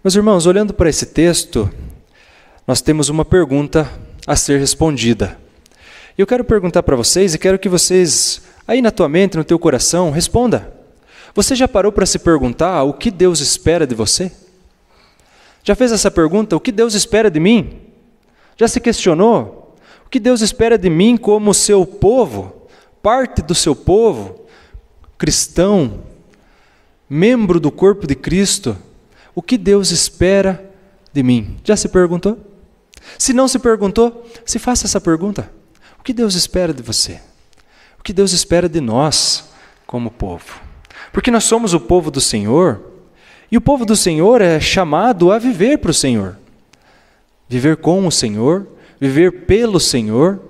Meus irmãos, olhando para esse texto, nós temos uma pergunta a ser respondida. E eu quero perguntar para vocês, e quero que vocês, aí na tua mente, no teu coração, responda. Você já parou para se perguntar o que Deus espera de você? Já fez essa pergunta? O que Deus espera de mim? Já se questionou? O que Deus espera de mim como seu povo, parte do seu povo, cristão, membro do corpo de Cristo? O que Deus espera de mim? Já se perguntou? Se não se perguntou, se faça essa pergunta. O que Deus espera de você? O que Deus espera de nós como povo? Porque nós somos o povo do Senhor, e o povo do Senhor é chamado a viver para o Senhor. Viver com o Senhor, viver pelo Senhor,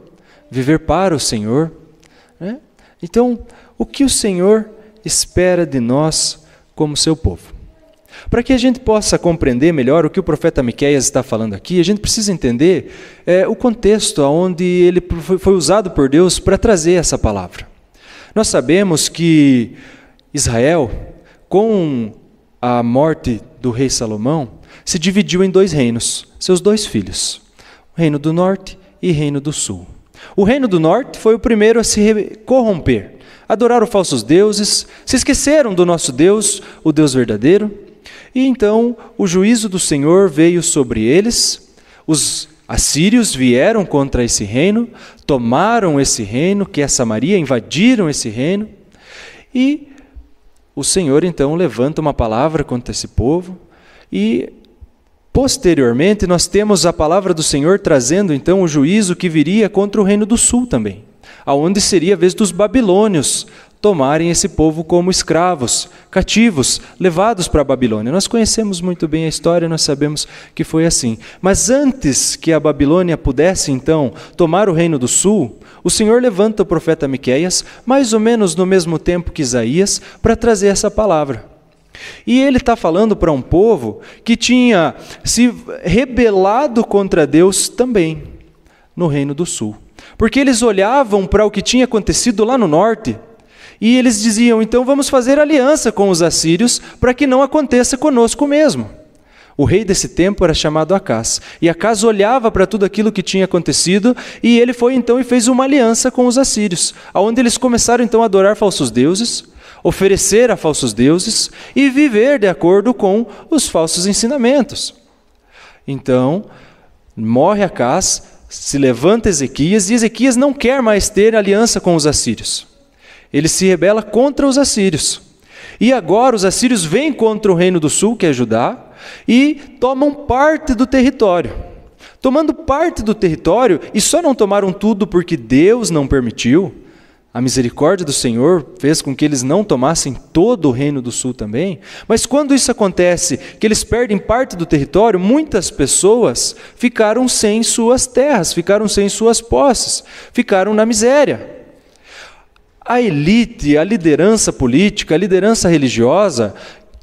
viver para o Senhor, né? Então, o que o Senhor espera de nós como seu povo? Para que a gente possa compreender melhor o que o profeta Miqueias está falando aqui, a gente precisa entender o contexto onde ele foi usado por Deus para trazer essa palavra. Nós sabemos que Israel, com a morte do rei Salomão, se dividiu em dois reinos, seus dois filhos, o reino do norte e o reino do sul. O reino do norte foi o primeiro a se corromper, adoraram falsos deuses, se esqueceram do nosso Deus, o Deus verdadeiro, e então o juízo do Senhor veio sobre eles. Os assírios vieram contra esse reino, tomaram esse reino, que é Samaria, invadiram esse reino, e o Senhor então levanta uma palavra contra esse povo, e posteriormente nós temos a palavra do Senhor trazendo então o juízo que viria contra o reino do sul também, aonde seria a vez dos babilônios tomarem esse povo como escravos, cativos, levados para a Babilônia. Nós conhecemos muito bem a história, nós sabemos que foi assim. Mas antes que a Babilônia pudesse então tomar o reino do sul, o Senhor levanta o profeta Miqueias, mais ou menos no mesmo tempo que Isaías, para trazer essa palavra. E ele está falando para um povo que tinha se rebelado contra Deus também no reino do sul. Porque eles olhavam para o que tinha acontecido lá no norte, e eles diziam, então vamos fazer aliança com os assírios para que não aconteça conosco mesmo. O rei desse tempo era chamado Acás, e Acás olhava para tudo aquilo que tinha acontecido, e ele foi então e fez uma aliança com os assírios, onde eles começaram então a adorar falsos deuses, oferecer a falsos deuses e viver de acordo com os falsos ensinamentos. Então, morre Acás, se levanta Ezequias, e Ezequias não quer mais ter aliança com os assírios. Ele se rebela contra os assírios. E agora os assírios vêm contra o reino do sul, que é Judá, e tomam parte do território. Tomando parte do território, e só não tomaram tudo porque Deus não permitiu, a misericórdia do Senhor fez com que eles não tomassem todo o reino do sul também, mas quando isso acontece, que eles perdem parte do território, muitas pessoas ficaram sem suas terras, ficaram sem suas posses, ficaram na miséria. A elite, a liderança política, a liderança religiosa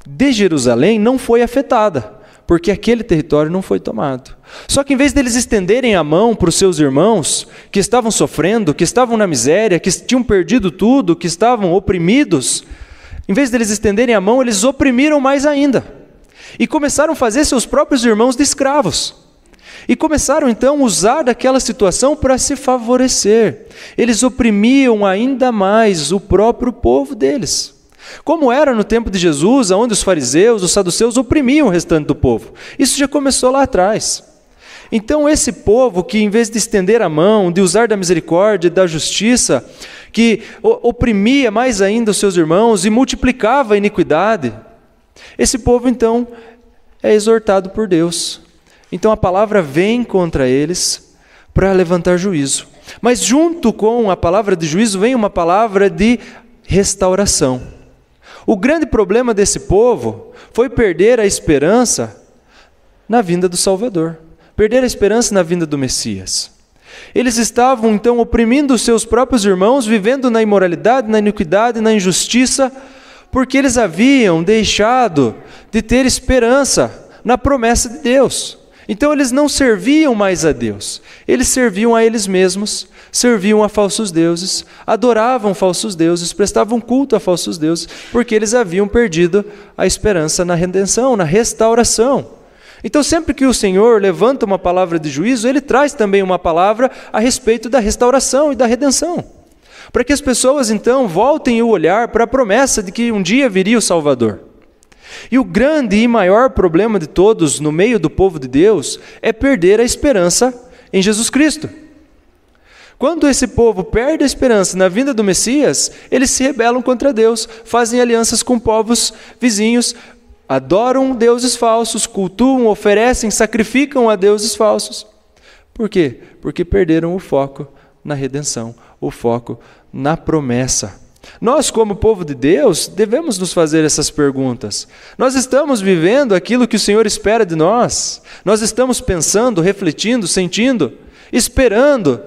de Jerusalém não foi afetada, porque aquele território não foi tomado. Só que em vez deles estenderem a mão para os seus irmãos que estavam sofrendo, que estavam na miséria, que tinham perdido tudo, que estavam oprimidos, em vez deles estenderem a mão, eles oprimiram mais ainda. E começaram a fazer seus próprios irmãos de escravos. E começaram então a usar daquela situação para se favorecer. Eles oprimiam ainda mais o próprio povo deles. Como era no tempo de Jesus, onde os fariseus, os saduceus oprimiam o restante do povo. Isso já começou lá atrás. Então esse povo que em vez de estender a mão, de usar da misericórdia e da justiça, que oprimia mais ainda os seus irmãos e multiplicava a iniquidade, esse povo então é exortado por Deus. Então a palavra vem contra eles para levantar juízo. Mas junto com a palavra de juízo vem uma palavra de restauração. O grande problema desse povo foi perder a esperança na vinda do Salvador. Perder a esperança na vinda do Messias. Eles estavam então oprimindo os seus próprios irmãos, vivendo na imoralidade, na iniquidade, na injustiça, porque eles haviam deixado de ter esperança na promessa de Deus. Então eles não serviam mais a Deus, eles serviam a eles mesmos, serviam a falsos deuses, adoravam falsos deuses, prestavam culto a falsos deuses, porque eles haviam perdido a esperança na redenção, na restauração. Então, sempre que o Senhor levanta uma palavra de juízo, Ele traz também uma palavra a respeito da restauração e da redenção, para que as pessoas então voltem o olhar para a promessa de que um dia viria o Salvador. E o grande e maior problema de todos no meio do povo de Deus é perder a esperança em Jesus Cristo. Quando esse povo perde a esperança na vinda do Messias, eles se rebelam contra Deus, fazem alianças com povos vizinhos, adoram deuses falsos, cultuam, oferecem, sacrificam a deuses falsos. Por quê? Porque perderam o foco na redenção, o foco na promessa. Nós, como povo de Deus, devemos nos fazer essas perguntas. Nós estamos vivendo aquilo que o Senhor espera de nós? Nós estamos pensando, refletindo, sentindo, esperando,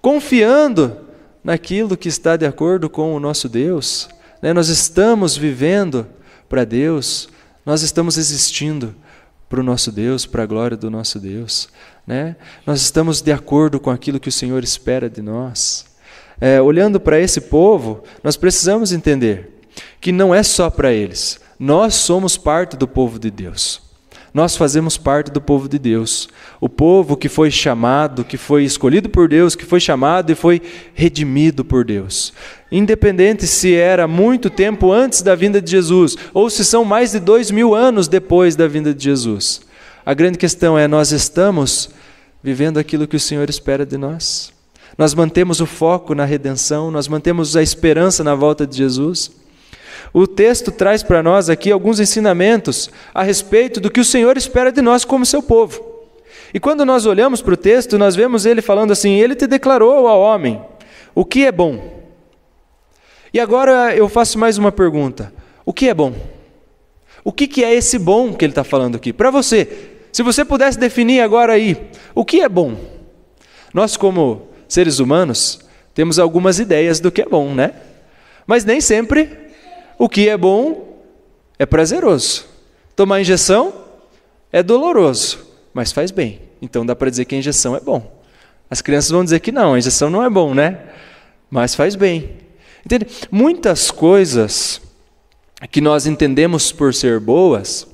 confiando naquilo que está de acordo com o nosso Deus? Nós estamos vivendo para Deus, nós estamos existindo para o nosso Deus, para a glória do nosso Deus. Nós estamos de acordo com aquilo que o Senhor espera de nós. Olhando para esse povo, nós precisamos entender que não é só para eles. Nós somos parte do povo de Deus. Nós fazemos parte do povo de Deus. O povo que foi chamado, que foi escolhido por Deus, que foi chamado e foi redimido por Deus. Independente se era muito tempo antes da vinda de Jesus, ou se são mais de 2000 anos depois da vinda de Jesus. A grande questão é, nós estamos vivendo aquilo que o Senhor espera de nós? Nós mantemos o foco na redenção, nós mantemos a esperança na volta de Jesus. O texto traz para nós aqui alguns ensinamentos a respeito do que o Senhor espera de nós como seu povo. E quando nós olhamos para o texto, nós vemos ele falando assim: Ele te declarou ao homem o que é bom. E agora eu faço mais uma pergunta: o que é bom? O que é esse bom que ele está falando aqui? Para você, se você pudesse definir agora aí, o que é bom? Nós, como seres humanos, temos algumas ideias do que é bom, né? Mas nem sempre o que é bom é prazeroso. Tomar injeção é doloroso, mas faz bem. Então dá para dizer que a injeção é bom. As crianças vão dizer que não, a injeção não é bom, né? Mas faz bem. Entende? Muitas coisas que nós entendemos por ser boas,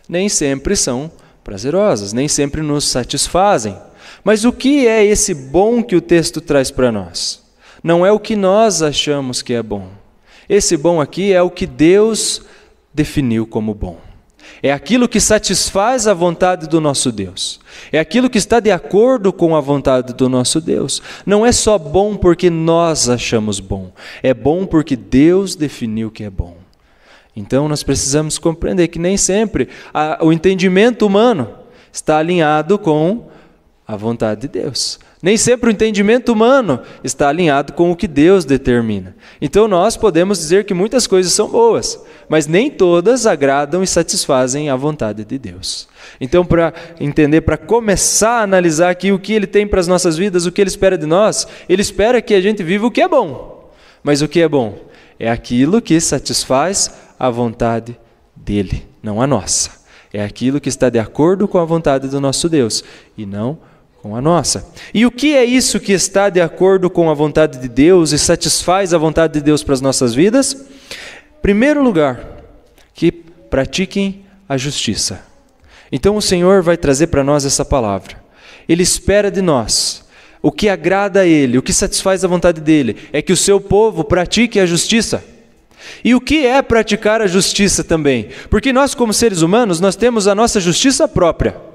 nem sempre são prazerosas, nem sempre nos satisfazem. Mas o que é esse bom que o texto traz para nós? Não é o que nós achamos que é bom. Esse bom aqui é o que Deus definiu como bom. É aquilo que satisfaz a vontade do nosso Deus. É aquilo que está de acordo com a vontade do nosso Deus. Não é só bom porque nós achamos bom. É bom porque Deus definiu que é bom. Então nós precisamos compreender que nem sempre o entendimento humano está alinhado com a vontade de Deus. Nem sempre o entendimento humano está alinhado com o que Deus determina. Então nós podemos dizer que muitas coisas são boas, mas nem todas agradam e satisfazem a vontade de Deus. Então, para entender, para começar a analisar aqui o que Ele tem para as nossas vidas, o que Ele espera de nós, Ele espera que a gente viva o que é bom. Mas o que é bom? É aquilo que satisfaz a vontade dEle, não a nossa. É aquilo que está de acordo com a vontade do nosso Deus e não com a nossa. E o que é isso que está de acordo com a vontade de Deus e satisfaz a vontade de Deus para as nossas vidas? Em primeiro lugar, que pratiquem a justiça. Então o Senhor vai trazer para nós essa palavra. Ele espera de nós. O que agrada a Ele, o que satisfaz a vontade dEle, é que o seu povo pratique a justiça. E o que é praticar a justiça também? Porque nós, como seres humanos, nós temos a nossa justiça própria.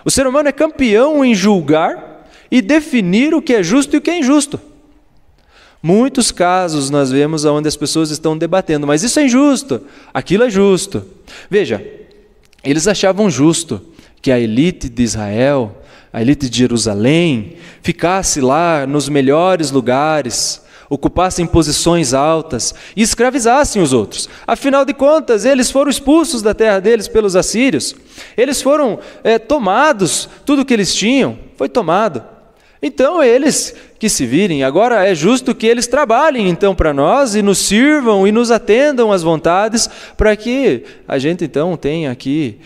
O ser humano é campeão em julgar e definir o que é justo e o que é injusto. Muitos casos nós vemos onde as pessoas estão debatendo, mas isso é injusto, aquilo é justo. Veja, eles achavam justo que a elite de Israel, a elite de Jerusalém, ficasse lá nos melhores lugares, ocupassem posições altas e escravizassem os outros. Afinal de contas, eles foram expulsos da terra deles pelos assírios. Eles foram tomados, tudo que eles tinham foi tomado. Então eles que se virem, agora é justo que eles trabalhem então para nós e nos sirvam e nos atendam às vontades para que a gente então tenha aqui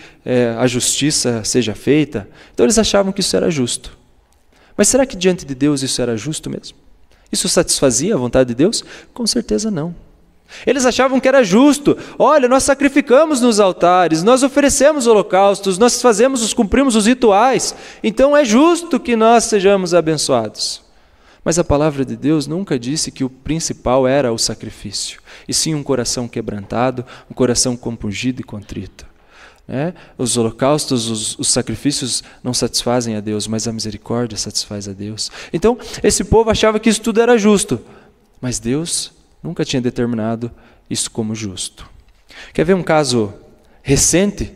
a justiça seja feita. Então eles achavam que isso era justo. Mas será que diante de Deus isso era justo mesmo? Isso satisfazia a vontade de Deus? Com certeza não. Eles achavam que era justo. Olha, nós sacrificamos nos altares, nós oferecemos holocaustos, nós cumprimos os rituais. Então é justo que nós sejamos abençoados. Mas a palavra de Deus nunca disse que o principal era o sacrifício, e sim um coração quebrantado, um coração compungido e contrito. Os holocaustos, os sacrifícios não satisfazem a Deus, mas a misericórdia satisfaz a Deus. Então, esse povo achava que isso tudo era justo, mas Deus nunca tinha determinado isso como justo. Quer ver um caso recente,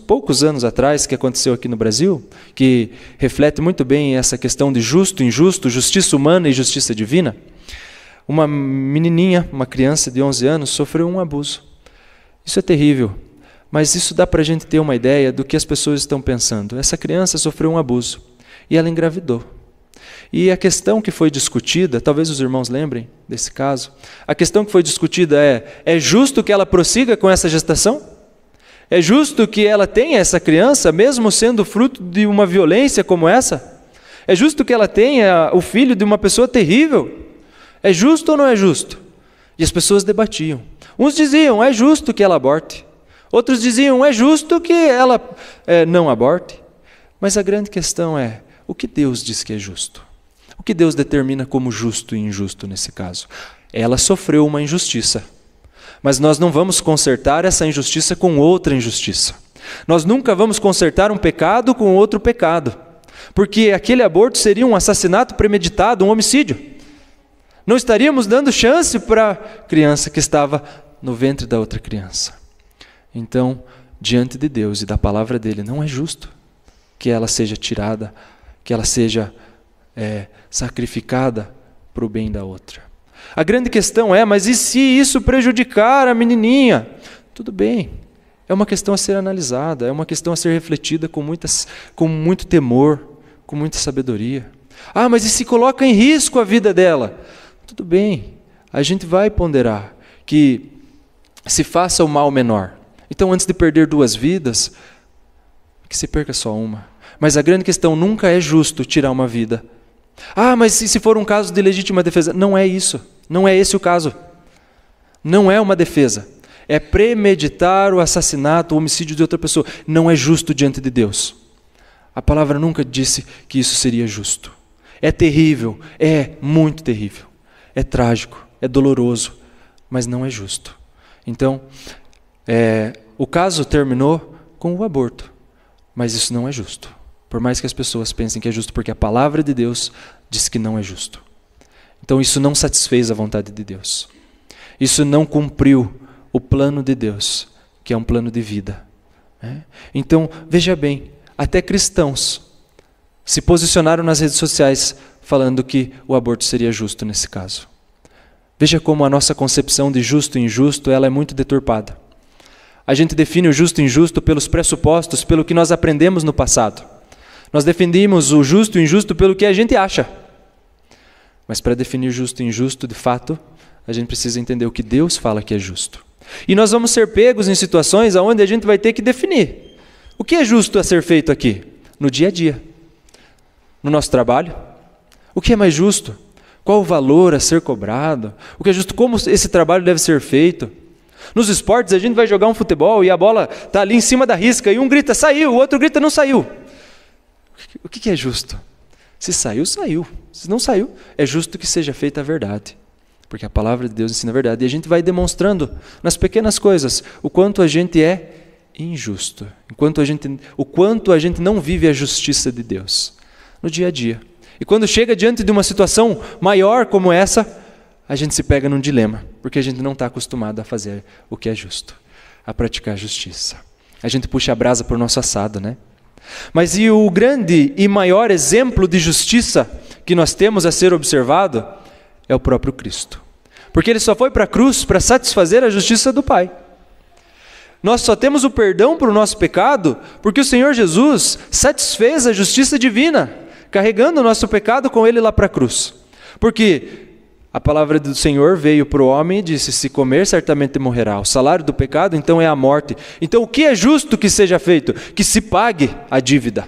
poucos anos atrás, que aconteceu aqui no Brasil, que reflete muito bem essa questão de justo e injusto, justiça humana e justiça divina? Uma menininha, uma criança de 11 anos, sofreu um abuso. Isso é terrível. Mas isso dá para a gente ter uma ideia do que as pessoas estão pensando. Essa criança sofreu um abuso e ela engravidou. E a questão que foi discutida, talvez os irmãos lembrem desse caso, a questão que foi discutida é justo que ela prossiga com essa gestação? É justo que ela tenha essa criança, mesmo sendo fruto de uma violência como essa? É justo que ela tenha o filho de uma pessoa terrível? É justo ou não é justo? E as pessoas debatiam. Uns diziam, é justo que ela aborte. Outros diziam, é justo que ela não aborte. Mas a grande questão é, o que Deus diz que é justo? O que Deus determina como justo e injusto nesse caso? Ela sofreu uma injustiça. Mas nós não vamos consertar essa injustiça com outra injustiça. Nós nunca vamos consertar um pecado com outro pecado. Porque aquele aborto seria um assassinato premeditado, um homicídio. Não estaríamos dando chance para a criança que estava no ventre da outra criança. Então, diante de Deus e da palavra dele, não é justo que ela seja tirada, que ela seja sacrificada para o bem da outra. A grande questão é, mas e se isso prejudicar a menininha? Tudo bem, é uma questão a ser analisada, é uma questão a ser refletida com muito temor, com muita sabedoria. Ah, mas e se coloca em risco a vida dela? Tudo bem, a gente vai ponderar que se faça o mal menor. Então, antes de perder 2 vidas, que se perca só uma. Mas a grande questão, nunca é justo tirar uma vida. Ah, mas se for um caso de legítima defesa? Não é isso. Não é esse o caso. Não é uma defesa. É premeditar o assassinato, o homicídio de outra pessoa. Não é justo diante de Deus. A palavra nunca disse que isso seria justo. É terrível, é muito terrível. É trágico, é doloroso, mas não é justo. Então, o caso terminou com o aborto, mas isso não é justo. Por mais que as pessoas pensem que é justo, porque a palavra de Deus diz que não é justo. Então isso não satisfez a vontade de Deus. Isso não cumpriu o plano de Deus, que é um plano de vida. Então, veja bem, até cristãos se posicionaram nas redes sociais falando que o aborto seria justo nesse caso. Veja como a nossa concepção de justo e injusto ela é muito deturpada. A gente define o justo e injusto pelos pressupostos, pelo que nós aprendemos no passado. Nós definimos o justo e injusto pelo que a gente acha. Mas para definir justo e injusto, de fato, a gente precisa entender o que Deus fala que é justo. E nós vamos ser pegos em situações onde a gente vai ter que definir. O que é justo a ser feito aqui? No dia a dia. No nosso trabalho. O que é mais justo? Qual o valor a ser cobrado? O que é justo? Como esse trabalho deve ser feito? Nos esportes, a gente vai jogar um futebol e a bola está ali em cima da risca e um grita, saiu, o outro grita, não saiu. O que é justo? Se saiu, saiu. Se não saiu, é justo que seja feita a verdade. Porque a palavra de Deus ensina a verdade. E a gente vai demonstrando nas pequenas coisas o quanto a gente é injusto. O quanto a gente não vive a justiça de Deus no dia a dia. E quando chega diante de uma situação maior como essa, a gente se pega num dilema, porque a gente não está acostumado a fazer o que é justo, a praticar a justiça. A gente puxa a brasa para o nosso assado, né? Mas e o grande e maior exemplo de justiça que nós temos a ser observado é o próprio Cristo. Porque Ele só foi para a cruz para satisfazer a justiça do Pai. Nós só temos o perdão para o nosso pecado porque o Senhor Jesus satisfez a justiça divina, carregando o nosso pecado com Ele lá para a cruz. Porque a palavra do Senhor veio para o homem e disse, se comer, certamente morrerá. O salário do pecado, então, é a morte. Então, o que é justo que seja feito? Que se pague a dívida.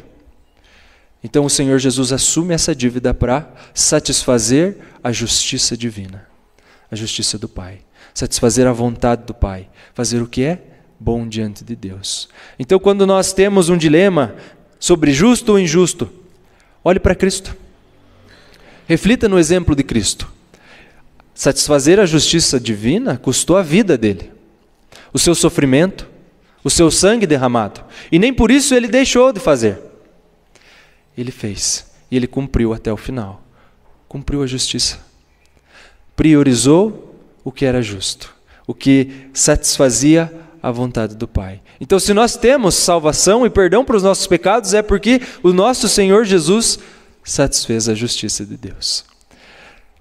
Então, o Senhor Jesus assume essa dívida para satisfazer a justiça divina, a justiça do Pai. satisfazer a vontade do Pai, fazer o que é bom diante de Deus. Então, quando nós temos um dilema sobre justo ou injusto, olhe para Cristo. Reflita no exemplo de Cristo. Satisfazer a justiça divina custou a vida dele, o seu sofrimento, o seu sangue derramado. E nem por isso ele deixou de fazer. Ele fez e ele cumpriu até o final. Cumpriu a justiça. Priorizou o que era justo, o que satisfazia a vontade do Pai. Então, se nós temos salvação e perdão para os nossos pecados, é porque o nosso Senhor Jesus satisfez a justiça de Deus.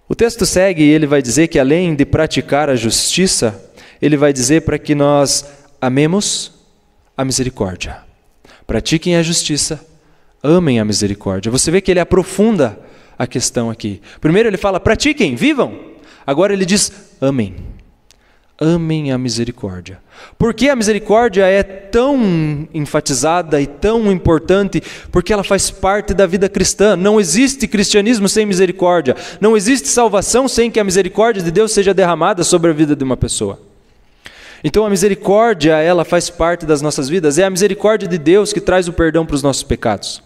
O texto segue e ele vai dizer que além de praticar a justiça, ele vai dizer para que nós amemos a misericórdia. Pratiquem a justiça, amem a misericórdia. Você vê que ele aprofunda a questão aqui. Primeiro ele fala, pratiquem, vivam. Agora ele diz, amem. Amem a misericórdia. Por que a misericórdia é tão enfatizada e tão importante? Porque ela faz parte da vida cristã. Não existe cristianismo sem misericórdia. Não existe salvação sem que a misericórdia de Deus seja derramada sobre a vida de uma pessoa. Então a misericórdia, ela faz parte das nossas vidas. É a misericórdia de Deus que traz o perdão para os nossos pecados.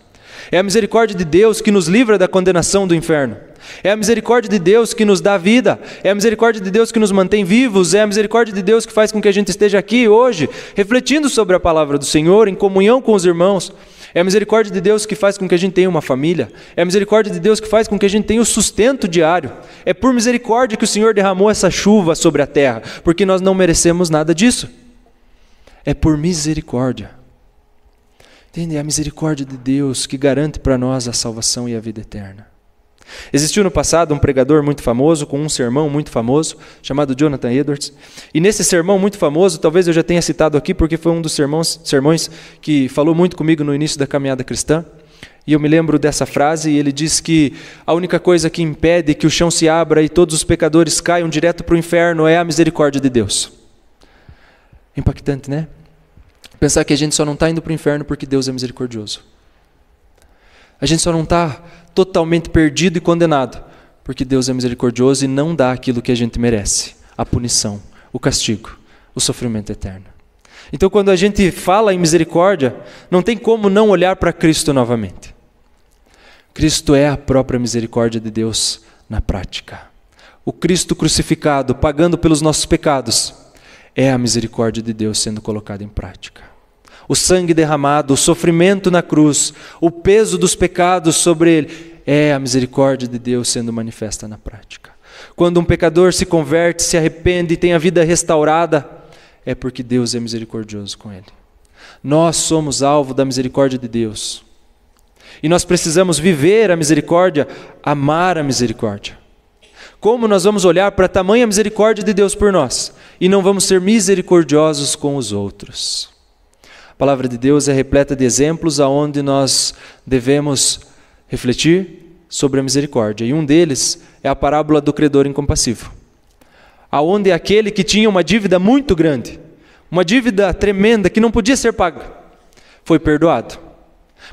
É a misericórdia de Deus que nos livra da condenação do inferno. É a misericórdia de Deus que nos dá vida. É a misericórdia de Deus que nos mantém vivos. É a misericórdia de Deus que faz com que a gente esteja aqui hoje, refletindo sobre a palavra do Senhor, em comunhão com os irmãos. É a misericórdia de Deus que faz com que a gente tenha uma família. É a misericórdia de Deus que faz com que a gente tenha o sustento diário. É por misericórdia que o Senhor derramou essa chuva sobre a terra, porque nós não merecemos nada disso. É por misericórdia. Entende? É a misericórdia de Deus que garante para nós a salvação e a vida eterna. Existiu no passado um pregador muito famoso, com um sermão muito famoso, chamado Jonathan Edwards. E nesse sermão muito famoso, talvez eu já tenha citado aqui, porque foi um dos sermões que falou muito comigo no início da caminhada cristã. E eu me lembro dessa frase, e ele diz que a única coisa que impede que o chão se abra e todos os pecadores caiam direto para o inferno é a misericórdia de Deus. Impactante, né? Pensar que a gente só não está indo para o inferno porque Deus é misericordioso. A gente só não está totalmente perdido e condenado porque Deus é misericordioso e não dá aquilo que a gente merece, a punição, o castigo, o sofrimento eterno. Então, quando a gente fala em misericórdia, não tem como não olhar para Cristo novamente. Cristo é a própria misericórdia de Deus na prática. O Cristo crucificado, pagando pelos nossos pecados, é a misericórdia de Deus sendo colocada em prática. O sangue derramado, o sofrimento na cruz, o peso dos pecados sobre ele, é a misericórdia de Deus sendo manifesta na prática. Quando um pecador se converte, se arrepende e tem a vida restaurada, é porque Deus é misericordioso com ele. Nós somos alvo da misericórdia de Deus. E nós precisamos viver a misericórdia, amar a misericórdia. Como nós vamos olhar para a tamanha misericórdia de Deus por nós e não vamos ser misericordiosos com os outros? A palavra de Deus é repleta de exemplos aonde nós devemos refletir sobre a misericórdia. E um deles é a parábola do credor incompassivo, aonde aquele que tinha uma dívida muito grande, uma dívida tremenda que não podia ser paga, foi perdoado.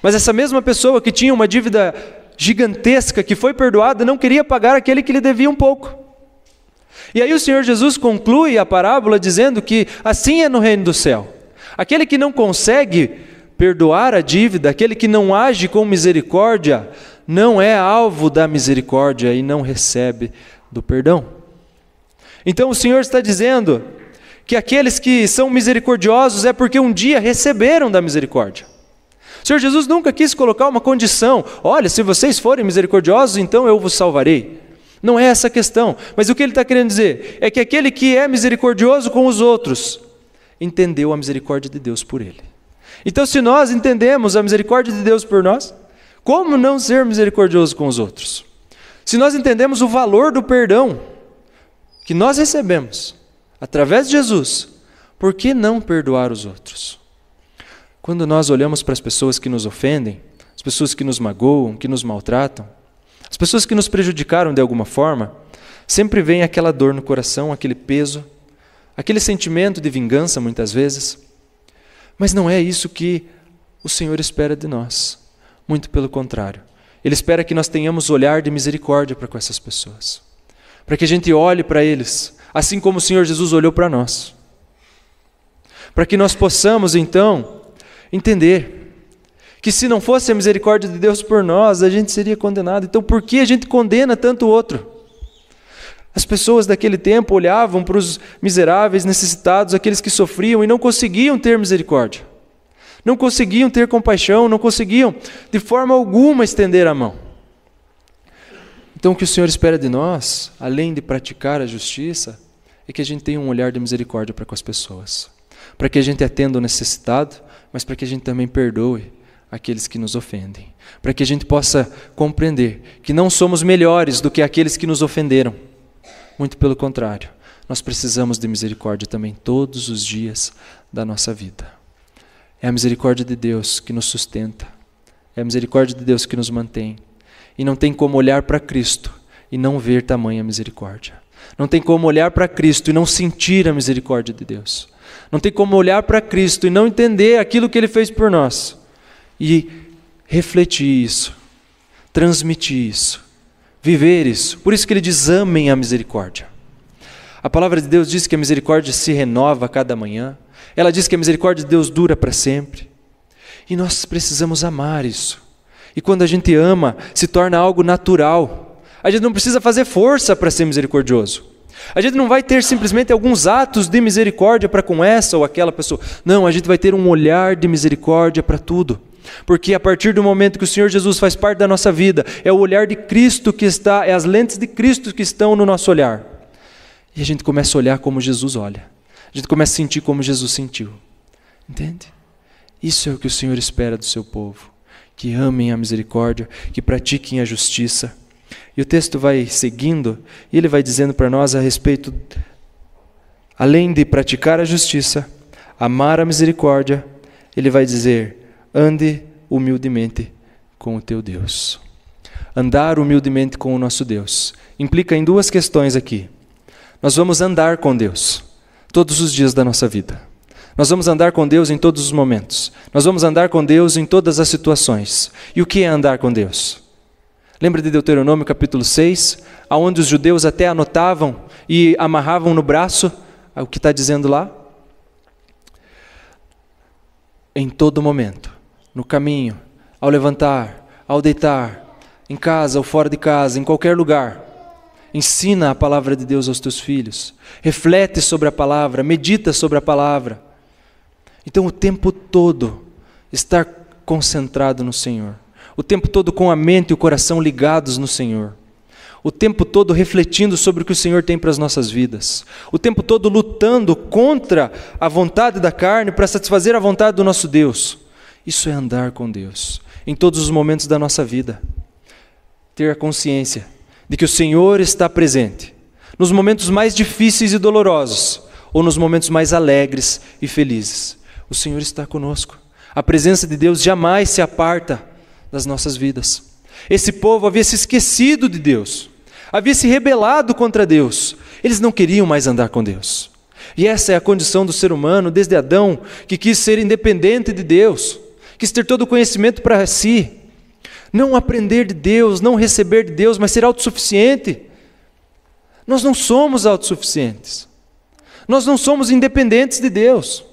Mas essa mesma pessoa que tinha uma dívida gigantesca, que foi perdoada, não queria pagar aquele que lhe devia um pouco. E aí o Senhor Jesus conclui a parábola dizendo que assim é no reino do céu. Aquele que não consegue perdoar a dívida, aquele que não age com misericórdia, não é alvo da misericórdia e não recebe do perdão. Então o Senhor está dizendo que aqueles que são misericordiosos é porque um dia receberam da misericórdia. O Senhor Jesus nunca quis colocar uma condição, olha, se vocês forem misericordiosos, então eu vos salvarei. Não é essa a questão, mas o que ele está querendo dizer é que aquele que é misericordioso com os outros, entendeu a misericórdia de Deus por ele. Então se nós entendemos a misericórdia de Deus por nós, como não ser misericordioso com os outros? Se nós entendemos o valor do perdão que nós recebemos através de Jesus, por que não perdoar os outros? Quando nós olhamos para as pessoas que nos ofendem, as pessoas que nos magoam, que nos maltratam, as pessoas que nos prejudicaram de alguma forma, sempre vem aquela dor no coração, aquele peso, aquele sentimento de vingança muitas vezes. Mas não é isso que o Senhor espera de nós. Muito pelo contrário. Ele espera que nós tenhamos olhar de misericórdia para com essas pessoas. Para que a gente olhe para eles, assim como o Senhor Jesus olhou para nós. Para que nós possamos, então, entender que se não fosse a misericórdia de Deus por nós, a gente seria condenado. Então, por que a gente condena tanto o outro? As pessoas daquele tempo olhavam para os miseráveis, necessitados, aqueles que sofriam e não conseguiam ter misericórdia. Não conseguiam ter compaixão, não conseguiam de forma alguma estender a mão. Então o que o Senhor espera de nós, além de praticar a justiça, é que a gente tenha um olhar de misericórdia para com as pessoas. Para que a gente atenda o necessitado, mas para que a gente também perdoe aqueles que nos ofendem. Para que a gente possa compreender que não somos melhores do que aqueles que nos ofenderam. Muito pelo contrário, nós precisamos de misericórdia também todos os dias da nossa vida. É a misericórdia de Deus que nos sustenta, é a misericórdia de Deus que nos mantém. E não tem como olhar para Cristo e não ver tamanha misericórdia. Não tem como olhar para Cristo e não sentir a misericórdia de Deus. Não tem como olhar para Cristo e não entender aquilo que Ele fez por nós. E refletir isso, transmitir isso, viver isso. Por isso que Ele diz, amem a misericórdia. A palavra de Deus diz que a misericórdia se renova a cada manhã. Ela diz que a misericórdia de Deus dura para sempre. E nós precisamos amar isso. E quando a gente ama, se torna algo natural. A gente não precisa fazer força para ser misericordioso. A gente não vai ter simplesmente alguns atos de misericórdia para com essa ou aquela pessoa. Não, a gente vai ter um olhar de misericórdia para tudo. Porque a partir do momento que o Senhor Jesus faz parte da nossa vida, é o olhar de Cristo que está, é as lentes de Cristo que estão no nosso olhar. E a gente começa a olhar como Jesus olha. A gente começa a sentir como Jesus sentiu. Entende? Isso é o que o Senhor espera do seu povo. Que amem a misericórdia, que pratiquem a justiça. E o texto vai seguindo, e ele vai dizendo para nós a respeito, além de praticar a justiça, amar a misericórdia, ele vai dizer, ande humildemente com o teu Deus. Andar humildemente com o nosso Deus implica em duas questões aqui. Nós vamos andar com Deus todos os dias da nossa vida. Nós vamos andar com Deus em todos os momentos. Nós vamos andar com Deus em todas as situações. E o que é andar com Deus? Lembra de Deuteronômio capítulo 6, onde os judeus até anotavam e amarravam no braço o que está dizendo lá? Em todo momento, no caminho, ao levantar, ao deitar, em casa ou fora de casa, em qualquer lugar, ensina a palavra de Deus aos teus filhos. Reflete sobre a palavra, medita sobre a palavra. Então o tempo todo estar concentrado no Senhor. O tempo todo com a mente e o coração ligados no Senhor. O tempo todo refletindo sobre o que o Senhor tem para as nossas vidas. O tempo todo lutando contra a vontade da carne para satisfazer a vontade do nosso Deus. Isso é andar com Deus em todos os momentos da nossa vida. Ter a consciência de que o Senhor está presente nos momentos mais difíceis e dolorosos ou nos momentos mais alegres e felizes. O Senhor está conosco. A presença de Deus jamais se aparta das nossas vidas. Esse povo havia se esquecido de Deus, havia se rebelado contra Deus. Eles não queriam mais andar com Deus. E essa é a condição do ser humano desde Adão, que quis ser independente de Deus, quis ter todo o conhecimento para si, não aprender de Deus, não receber de Deus, mas ser autossuficiente. Nós não somos autossuficientes. Nós não somos independentes de Deus.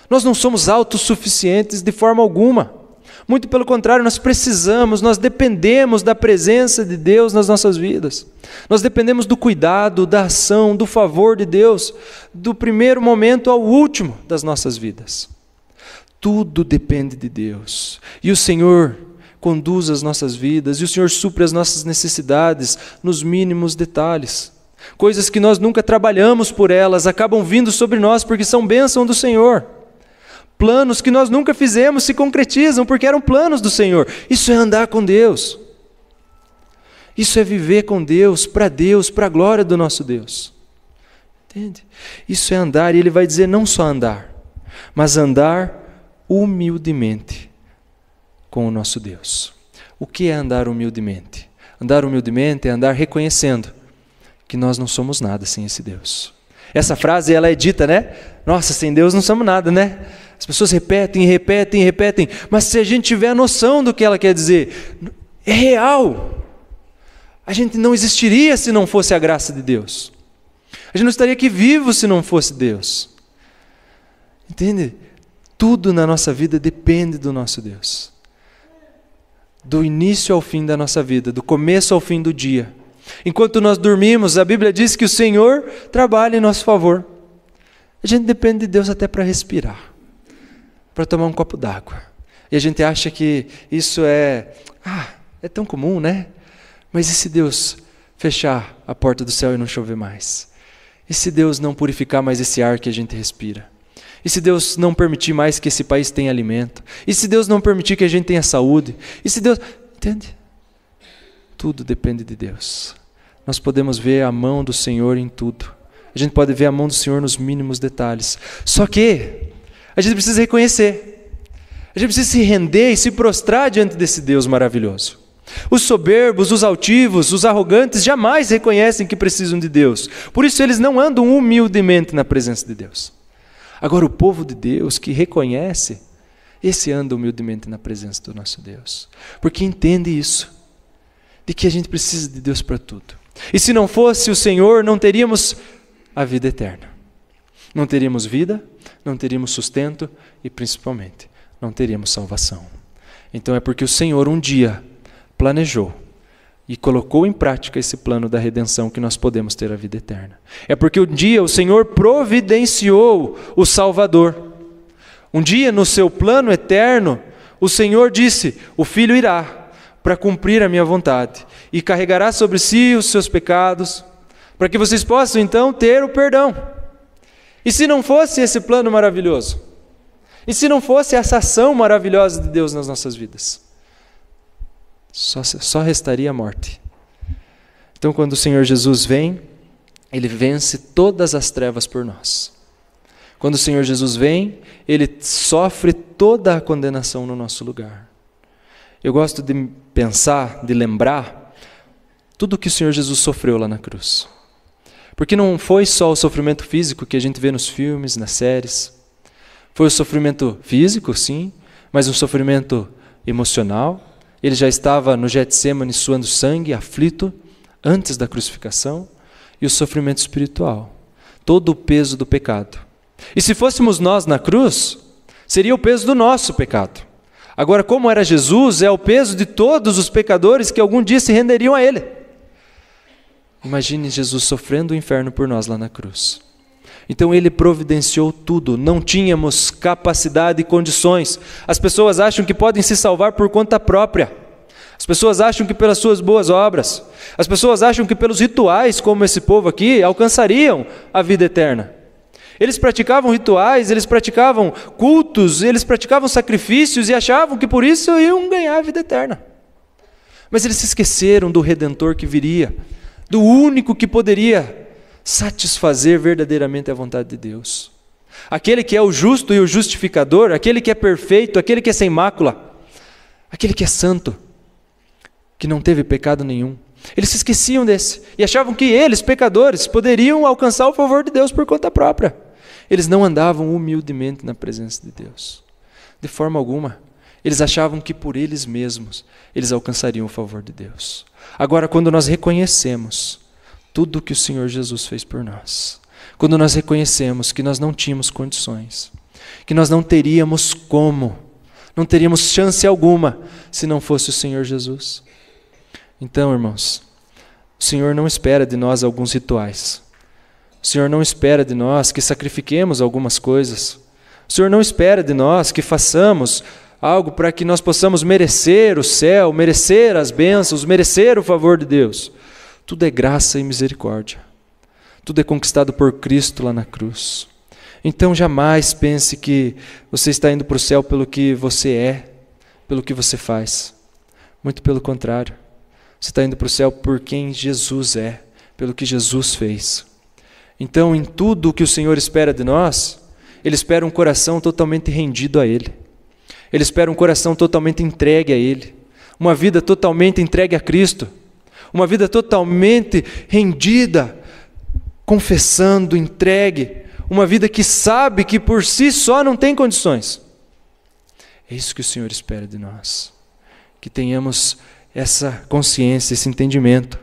Nós não somos autossuficientes de forma alguma. Muito pelo contrário, nós precisamos, nós dependemos da presença de Deus nas nossas vidas. Nós dependemos do cuidado, da ação, do favor de Deus, do primeiro momento ao último das nossas vidas. Tudo depende de Deus. E o Senhor conduz as nossas vidas, e o Senhor supre as nossas necessidades nos mínimos detalhes. Coisas que nós nunca trabalhamos por elas, acabam vindo sobre nós porque são bênção do Senhor. Planos que nós nunca fizemos se concretizam porque eram planos do Senhor. Isso é andar com Deus. Isso é viver com Deus, para a glória do nosso Deus. Entende? Isso é andar, e ele vai dizer não só andar, mas andar humildemente com o nosso Deus. O que é andar humildemente? Andar humildemente é andar reconhecendo que nós não somos nada sem esse Deus. Essa frase, ela é dita, né? Nossa, sem Deus não somos nada, né? As pessoas repetem, mas se a gente tiver a noção do que ela quer dizer, é real. A gente não existiria se não fosse a graça de Deus. A gente não estaria aqui vivo se não fosse Deus. Entende? Tudo na nossa vida depende do nosso Deus. Do início ao fim da nossa vida, do começo ao fim do dia. Enquanto nós dormimos, a Bíblia diz que o Senhor trabalha em nosso favor. A gente depende de Deus até para respirar, para tomar um copo d'água. E a gente acha que isso é tão comum, né? Mas e se Deus fechar a porta do céu e não chover mais? E se Deus não purificar mais esse ar que a gente respira? E se Deus não permitir mais que esse país tenha alimento? E se Deus não permitir que a gente tenha saúde? E se Deus... Entende? Tudo depende de Deus. Nós podemos ver a mão do Senhor em tudo. A gente pode ver a mão do Senhor nos mínimos detalhes. Só que a gente precisa reconhecer. A gente precisa se render e se prostrar diante desse Deus maravilhoso. Os soberbos, os altivos, os arrogantes jamais reconhecem que precisam de Deus. Por isso eles não andam humildemente na presença de Deus. Agora o povo de Deus que reconhece, esse anda humildemente na presença do nosso Deus. Porque entende isso, de que a gente precisa de Deus para tudo. E se não fosse o Senhor, não teríamos a vida eterna. Não teríamos vida, não teríamos sustento e principalmente não teríamos salvação. Então é porque o Senhor um dia planejou e colocou em prática esse plano da redenção que nós podemos ter a vida eterna. É porque um dia o Senhor providenciou o Salvador. Um dia no seu plano eterno, o Senhor disse, o Filho irá para cumprir a minha vontade e carregará sobre si os seus pecados, para que vocês possam então ter o perdão. E se não fosse esse plano maravilhoso? E se não fosse essa ação maravilhosa de Deus nas nossas vidas? Só restaria a morte. Então, quando o Senhor Jesus vem, Ele vence todas as trevas por nós. Quando o Senhor Jesus vem, Ele sofre toda a condenação no nosso lugar. Eu gosto de pensar, de lembrar tudo que o Senhor Jesus sofreu lá na cruz. Porque não foi só o sofrimento físico que a gente vê nos filmes, nas séries. Foi o sofrimento físico, sim, mas um sofrimento emocional. Ele já estava no Getsêmani suando sangue, aflito, antes da crucificação. E o sofrimento espiritual. Todo o peso do pecado. E se fôssemos nós na cruz, seria o peso do nosso pecado. Agora, como era Jesus, é o peso de todos os pecadores que algum dia se renderiam a Ele. Imagine Jesus sofrendo o inferno por nós lá na cruz. Então Ele providenciou tudo, não tínhamos capacidade e condições. As pessoas acham que podem se salvar por conta própria. As pessoas acham que pelas suas boas obras. As pessoas acham que pelos rituais, como esse povo aqui, alcançariam a vida eterna. Eles praticavam rituais, eles praticavam cultos, eles praticavam sacrifícios e achavam que por isso iam ganhar a vida eterna. Mas eles se esqueceram do Redentor que viria, do único que poderia satisfazer verdadeiramente a vontade de Deus. Aquele que é o justo e o justificador, aquele que é perfeito, aquele que é sem mácula, aquele que é santo, que não teve pecado nenhum. Eles se esqueciam desse e achavam que eles, pecadores, poderiam alcançar o favor de Deus por conta própria. Eles não andavam humildemente na presença de Deus, de forma alguma. Eles achavam que por eles mesmos eles alcançariam o favor de Deus. Agora, quando nós reconhecemos tudo o que o Senhor Jesus fez por nós, quando nós reconhecemos que nós não tínhamos condições, que nós não teríamos como, não teríamos chance alguma se não fosse o Senhor Jesus. Então, irmãos, o Senhor não espera de nós alguns rituais. O Senhor não espera de nós que sacrifiquemos algumas coisas. O Senhor não espera de nós que façamos algo para que nós possamos merecer o céu, merecer as bênçãos, merecer o favor de Deus. Tudo é graça e misericórdia. Tudo é conquistado por Cristo lá na cruz. Então jamais pense que você está indo para o céu pelo que você é, pelo que você faz. Muito pelo contrário. Você está indo para o céu por quem Jesus é, pelo que Jesus fez. Então, em tudo o que o Senhor espera de nós, Ele espera um coração totalmente rendido a Ele. Ele espera um coração totalmente entregue a Ele. Uma vida totalmente entregue a Cristo. Uma vida totalmente rendida, confessando, entregue. Uma vida que sabe que por si só não tem condições. É isso que o Senhor espera de nós. Que tenhamos essa consciência, esse entendimento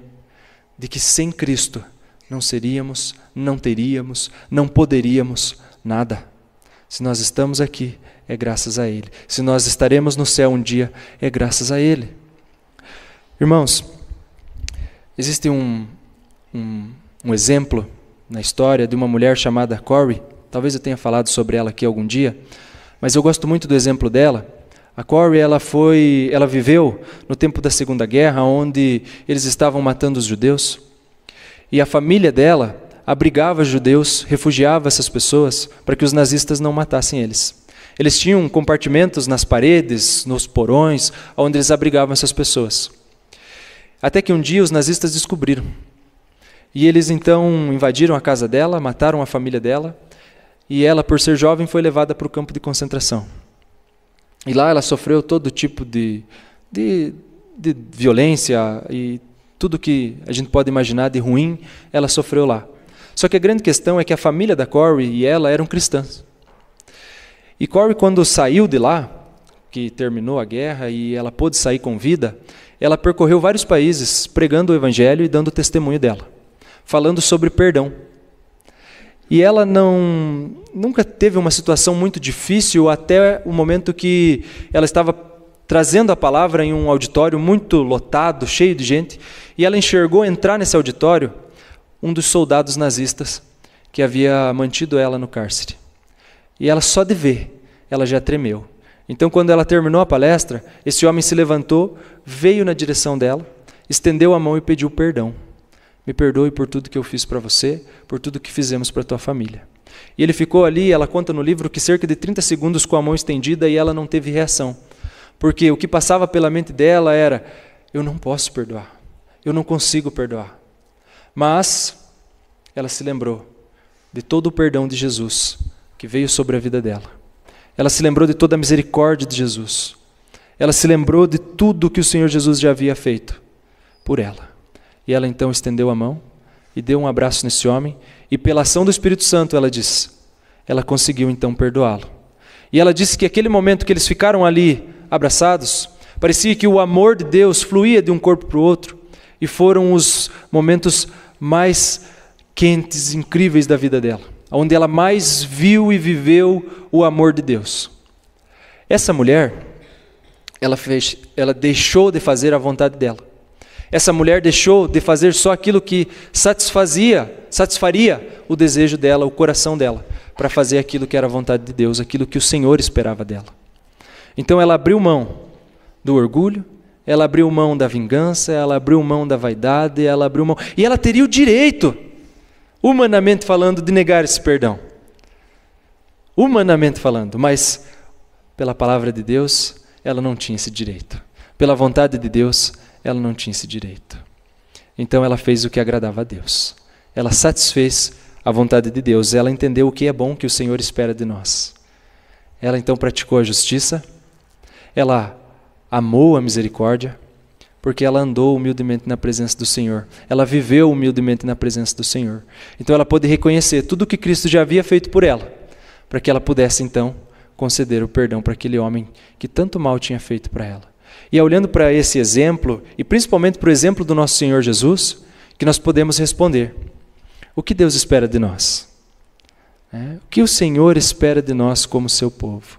de que sem Cristo não seríamos, não teríamos, não poderíamos nada. Se nós estamos aqui, é graças a Ele. Se nós estaremos no céu um dia, é graças a Ele. Irmãos, existe um exemplo na história de uma mulher chamada Corrie. Talvez eu tenha falado sobre ela aqui algum dia, mas eu gosto muito do exemplo dela. A Corrie, ela viveu no tempo da Segunda Guerra, onde eles estavam matando os judeus. E a família dela abrigava judeus, refugiava essas pessoas para que os nazistas não matassem eles. Eles tinham compartimentos nas paredes, nos porões, onde eles abrigavam essas pessoas. Até que um dia os nazistas descobriram. E eles então invadiram a casa dela, mataram a família dela, e ela, por ser jovem, foi levada para o campo de concentração. E lá ela sofreu todo tipo de violência e tudo que a gente pode imaginar de ruim, ela sofreu lá. Só que a grande questão é que a família da Corrie e ela eram cristãs. E Corrie, quando saiu de lá, que terminou a guerra e ela pôde sair com vida, ela percorreu vários países pregando o evangelho e dando testemunho dela, falando sobre perdão. E ela nunca teve uma situação muito difícil até o momento que ela estava trazendo a palavra em um auditório muito lotado, cheio de gente, e ela enxergou entrar nesse auditório um dos soldados nazistas que havia mantido ela no cárcere. E ela só de ver, ela já tremeu. Então, quando ela terminou a palestra, esse homem se levantou, veio na direção dela, estendeu a mão e pediu perdão. Me perdoe por tudo que eu fiz para você, por tudo que fizemos para a tua família. E ele ficou ali, ela conta no livro que cerca de 30 segundos com a mão estendida e ela não teve reação. Porque o que passava pela mente dela era, eu não posso perdoar, eu não consigo perdoar. Mas ela se lembrou de todo o perdão de Jesus que veio sobre a vida dela. Ela se lembrou de toda a misericórdia de Jesus. Ela se lembrou de tudo que o Senhor Jesus já havia feito por ela. E ela então estendeu a mão e deu um abraço nesse homem. E pela ação do Espírito Santo, ela conseguiu então perdoá-lo. E ela disse que aquele momento que eles ficaram ali abraçados, parecia que o amor de Deus fluía de um corpo para o outro. E foram os momentos mais quentes, incríveis da vida dela, onde ela mais viu e viveu o amor de Deus. Essa mulher, ela deixou de fazer a vontade dela. Essa mulher deixou de fazer só aquilo que satisfaria o desejo dela, o coração dela, para fazer aquilo que era a vontade de Deus, aquilo que o Senhor esperava dela. Então ela abriu mão do orgulho, ela abriu mão da vingança, ela abriu mão da vaidade, ela abriu mão... E ela teria o direito, humanamente falando, de negar esse perdão. Humanamente falando, mas pela palavra de Deus, ela não tinha esse direito. Pela vontade de Deus, ela não tinha esse direito. Então ela fez o que agradava a Deus. Ela satisfez a vontade de Deus. Ela entendeu o que é bom que o Senhor espera de nós. Ela então praticou a justiça. Ela amou a misericórdia, porque ela andou humildemente na presença do Senhor. Ela viveu humildemente na presença do Senhor. Então ela pôde reconhecer tudo o que Cristo já havia feito por ela, para que ela pudesse então conceder o perdão para aquele homem que tanto mal tinha feito para ela. E olhando para esse exemplo, e principalmente para o exemplo do nosso Senhor Jesus, que nós podemos responder: o que Deus espera de nós? O que o Senhor espera de nós como seu povo?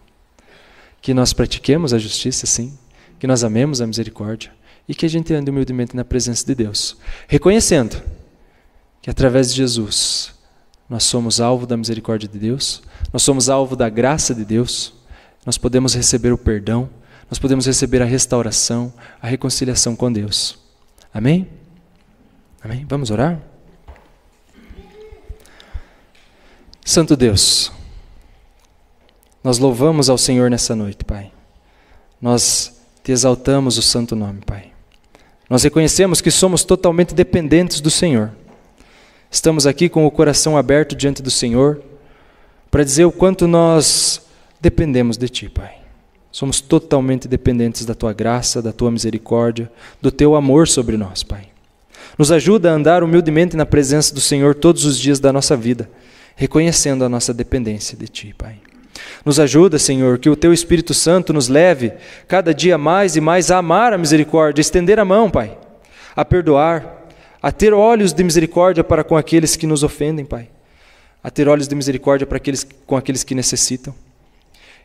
Que nós pratiquemos a justiça, sim, que nós amemos a misericórdia e que a gente ande humildemente na presença de Deus, reconhecendo que através de Jesus nós somos alvo da misericórdia de Deus, nós somos alvo da graça de Deus, nós podemos receber o perdão, nós podemos receber a restauração, a reconciliação com Deus. Amém? Amém? Vamos orar? Santo Deus, nós louvamos ao Senhor nessa noite, Pai. Nós te exaltamos o santo nome, Pai. Nós reconhecemos que somos totalmente dependentes do Senhor. Estamos aqui com o coração aberto diante do Senhor para dizer o quanto nós dependemos de Ti, Pai. Somos totalmente dependentes da Tua graça, da Tua misericórdia, do Teu amor sobre nós, Pai. Nos ajuda a andar humildemente na presença do Senhor todos os dias da nossa vida, reconhecendo a nossa dependência de Ti, Pai. Nos ajuda, Senhor, que o Teu Espírito Santo nos leve cada dia mais e mais a amar a misericórdia, a estender a mão, Pai, a perdoar, a ter olhos de misericórdia para com aqueles que nos ofendem, Pai, a ter olhos de misericórdia com aqueles que necessitam.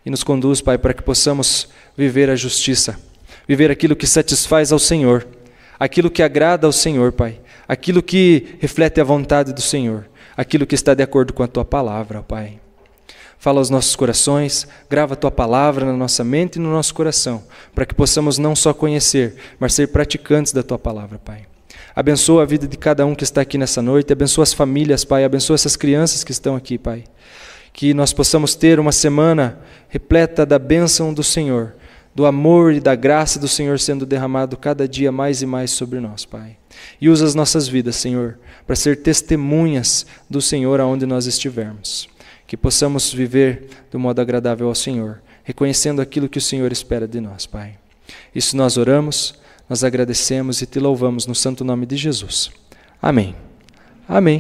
E nos conduz, Pai, para que possamos viver a justiça, viver aquilo que satisfaz ao Senhor, aquilo que agrada ao Senhor, Pai, aquilo que reflete a vontade do Senhor, aquilo que está de acordo com a Tua palavra, Pai. Fala aos nossos corações, grava a Tua palavra na nossa mente e no nosso coração, para que possamos não só conhecer, mas ser praticantes da Tua palavra, Pai. Abençoa a vida de cada um que está aqui nessa noite, abençoa as famílias, Pai, abençoa essas crianças que estão aqui, Pai. Que nós possamos ter uma semana repleta da bênção do Senhor, do amor e da graça do Senhor sendo derramado cada dia mais e mais sobre nós, Pai. E usa as nossas vidas, Senhor, para ser testemunhas do Senhor aonde nós estivermos. Que possamos viver do modo agradável ao Senhor, reconhecendo aquilo que o Senhor espera de nós, Pai. Isso nós oramos, nós agradecemos e Te louvamos no santo nome de Jesus. Amém. Amém.